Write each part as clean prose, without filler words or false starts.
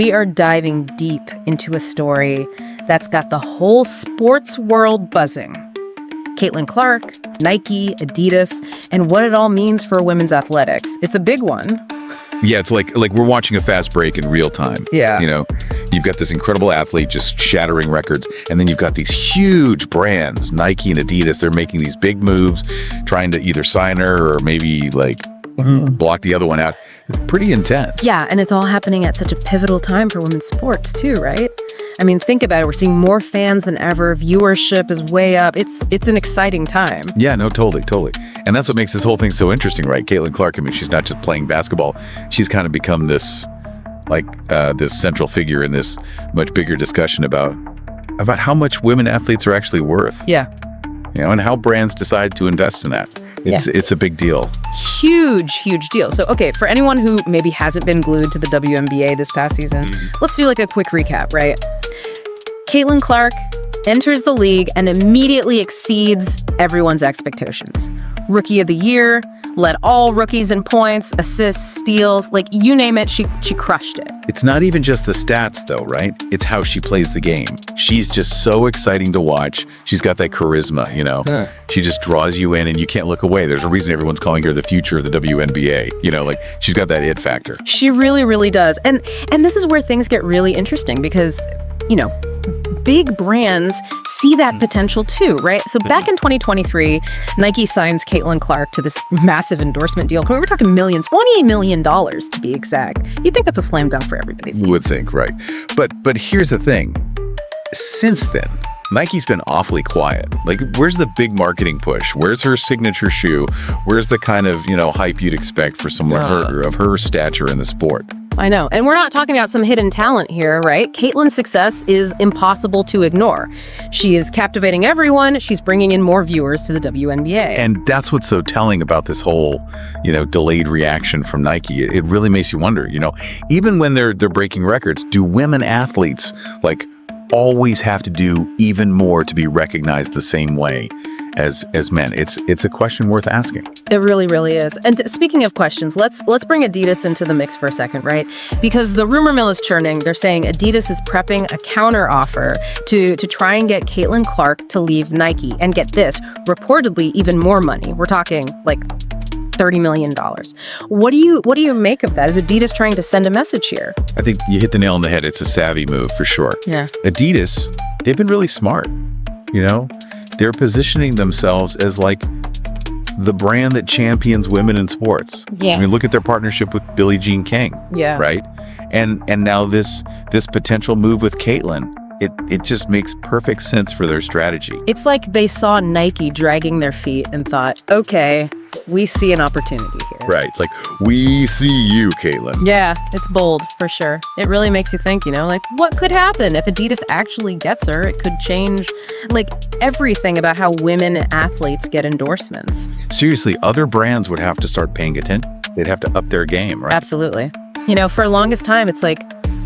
We are diving deep into a story that's got the whole sports world buzzing. Caitlin Clark, Nike, Adidas, and what it all means for women's athletics. It's a big one. Yeah, it's like we're watching a fast break in real time. Yeah. You know, you've got this incredible athlete just shattering records, and then you've got these huge brands, Nike and Adidas. They're making these big moves, trying to either sign her or maybe block the other one out. It's pretty intense. Yeah, and it's all happening at such a pivotal time for women's sports too, right? I mean, think about it. We're seeing more fans than ever. Viewership is way up. It's an exciting time. Yeah, no, totally. And that's what makes this whole thing so interesting, right? Caitlin Clark, I mean, she's not just playing basketball. She's kind of become this, this central figure in this much bigger discussion about how much women athletes are actually worth. Yeah. You know, and how brands decide to invest in that. It's a big deal. Huge deal. So, okay, for anyone who maybe hasn't been glued to the WNBA this past season, let's do a quick recap, right? Caitlin Clark enters the league and immediately exceeds everyone's expectations. Rookie of the year, led all rookies in points, assists, steals, you name it, she crushed it. It's not even just the stats, though, right? It's how she plays the game. She's just so exciting to watch. She's got that charisma, you know? Huh. She just draws you in and you can't look away. There's a reason everyone's calling her the future of the WNBA. You know, she's got that it factor. She really does. And this is where things get really interesting because, big brands see that potential too, right? So back in 2023, Nike signs Caitlin Clark to this massive endorsement deal. We're talking millions, $28 million to be exact. You'd think that's a slam dunk for everybody. Would think, right. But here's the thing. Since then, Nike's been awfully quiet. Where's the big marketing push? Where's her signature shoe? Where's the kind of, hype you'd expect for someone of her stature in the sport? I know. And we're not talking about some hidden talent here, right? Caitlin's success is impossible to ignore. She is captivating everyone. She's bringing in more viewers to the WNBA. And that's what's so telling about this whole, delayed reaction from Nike. It really makes you wonder, even when they're breaking records, do women athletes always have to do even more to be recognized the same way as men? It's a question worth asking. It really is. And speaking of questions, let's bring Adidas into the mix for a second, right? Because the rumor mill is churning. They're saying Adidas is prepping a counter offer to try and get Caitlin Clark to leave Nike and get this, reportedly even more money. We're talking $30 million. What do you make of that? Is Adidas trying to send a message here? I think you hit the nail on the head. It's a savvy move for sure. Yeah. Adidas, they've been really smart. They're positioning themselves as the brand that champions women in sports. Yeah. I mean, look at their partnership with Billie Jean King. Yeah. Right? And now this potential move with Caitlin, it just makes perfect sense for their strategy. It's like they saw Nike dragging their feet and thought, okay, we see an opportunity here. Right. We see you, Caitlin. Yeah, it's bold for sure. It really makes you think, what could happen if Adidas actually gets her? It could change everything about how women athletes get endorsements. Seriously, other brands would have to start paying attention. They'd have to up their game, right? Absolutely. For the longest time, it's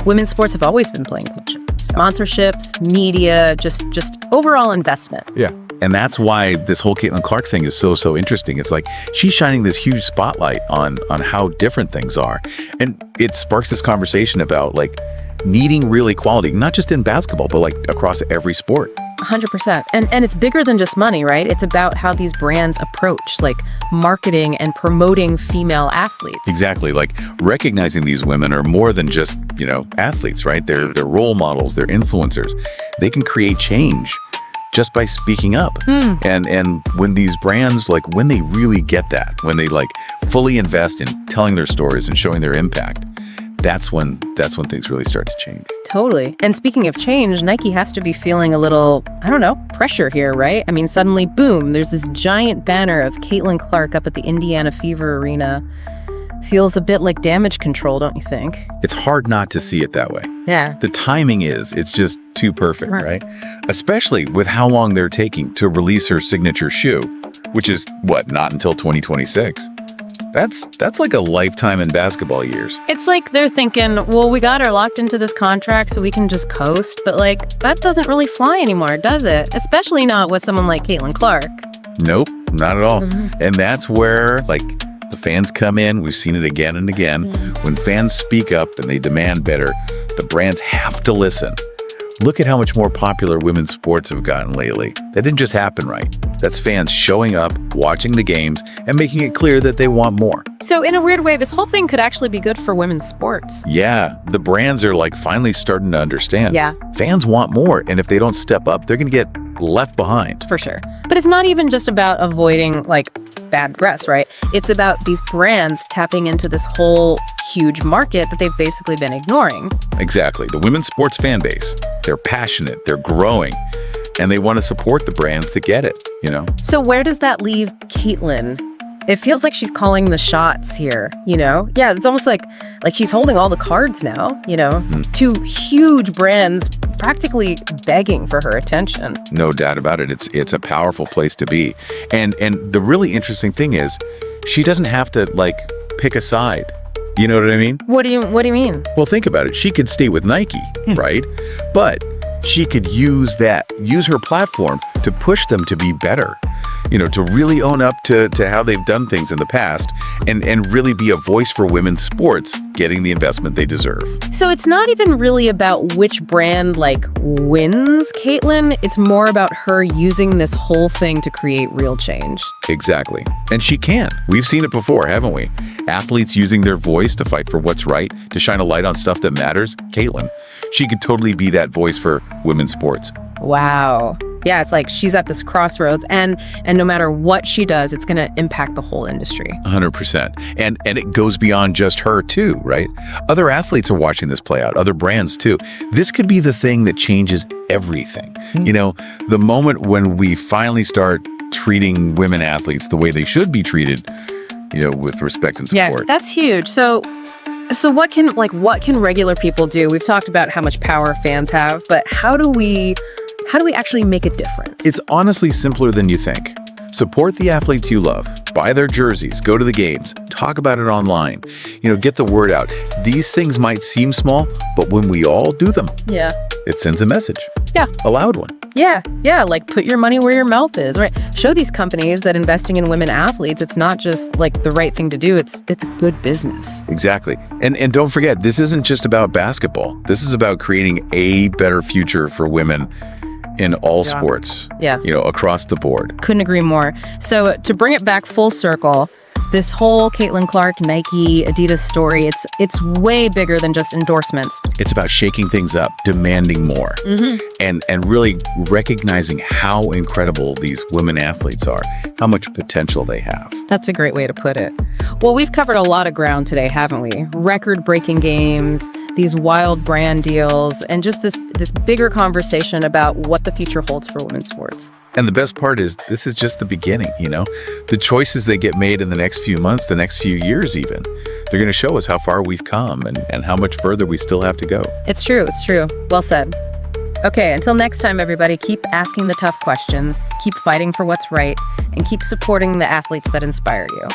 women's sports have always been playing catch up. Sponsorships, media, just overall investment. Yeah. And that's why this whole Caitlin Clark thing is so interesting. It's she's shining this huge spotlight on how different things are. And it sparks this conversation about needing real equality, not just in basketball, but across every sport. 100%. And it's bigger than just money, right? It's about how these brands approach marketing and promoting female athletes. Exactly. Recognizing these women are more than just, athletes, right? They're role models, they're influencers. They can create change just by speaking up. And when these brands, when they really get that, when they fully invest in telling their stories and showing their impact, that's when things really start to change. Totally. And speaking of change, Nike has to be feeling a little, pressure here, right? I mean, suddenly, boom, there's this giant banner of Caitlin Clark up at the Indiana Fever Arena. Feels a bit like damage control, don't you think? It's hard not to see it that way. Yeah. The timing it's just too perfect, right? Especially with how long they're taking to release her signature shoe, which is, not until 2026. That's like a lifetime in basketball years. It's they're thinking, well, we got her locked into this contract so we can just coast. But that doesn't really fly anymore, does it? Especially not with someone like Caitlin Clark. Nope, not at all. And that's where the fans come in. We've seen it again and again. When fans speak up and they demand better, The brands have to listen. Look at how much more popular women's sports have gotten lately. That didn't just happen, right? That's fans showing up, watching the games, and making it clear that they want more. So in a weird way, this whole thing could actually be good for women's sports. Yeah, the brands are like finally starting to understand. Yeah. Fans want more, and if they don't step up, they're going to get left behind. For sure. But it's not even just about avoiding, like, bad press, right? It's about these brands tapping into this whole huge market that they've basically been ignoring. Exactly. The women's sports fan base, they're passionate, they're growing, and they want to support the brands that get it, you know? So where does that leave Caitlyn? It feels like she's calling the shots here, you know? Yeah, it's almost like she's holding all the cards now, you know? Two huge brands practically begging for her attention. No doubt about it. It's a powerful place to be. And the really interesting thing is she doesn't have to like pick a side. You know what I mean? What do you mean? Well, think about it. She could stay with Nike, right? But she could use her platform to push them to be better. You know, to really own up to how they've done things in the past and really be a voice for women's sports getting the investment they deserve. So it's not even really about which brand, like, wins Caitlyn. It's more about her using this whole thing to create real change. Exactly. And she can. We've seen it before, haven't we? Athletes using their voice to fight for what's right, to shine a light on stuff that matters. Caitlyn, she could totally be that voice for women's sports. Wow. Yeah, it's like she's at this crossroads, and no matter what she does, it's going to impact the whole industry. 100%. And it goes beyond just her too, right? Other athletes are watching this play out, other brands too. This could be the thing that changes everything. You know, the moment when we finally start treating women athletes the way they should be treated, you know, with respect and support. Yeah, that's huge. So what can regular people do? We've talked about how much power fans have, but how do we actually make a difference? It's honestly simpler than you think. Support the athletes you love. Buy their jerseys. Go to the games. Talk about it online. You know, get the word out. These things might seem small, but when we all do them, it sends a message. Yeah. A loud one. Yeah, like put your money where your mouth is, right? Show these companies that investing in women athletes, it's not just like the right thing to do, it's good business. Exactly. And don't forget, this isn't just about basketball. This is about creating a better future for women in all sports, you know, across the board. Couldn't agree more. So to bring it back full circle, this whole Caitlin Clark, Nike, Adidas story, it's way bigger than just endorsements. It's about shaking things up, demanding more, and really recognizing how incredible these women athletes are, how much potential they have. That's a great way to put it. Well, we've covered a lot of ground today, haven't we? Record-breaking games, these wild brand deals, and just this bigger conversation about what the future holds for women's sports. And the best part is this is just the beginning, you know? The choices that get made in the next few months, the next few years even, they're going to show us how far we've come and how much further we still have to go. It's true. Well said. Okay, until next time, everybody, keep asking the tough questions, keep fighting for what's right, and keep supporting the athletes that inspire you.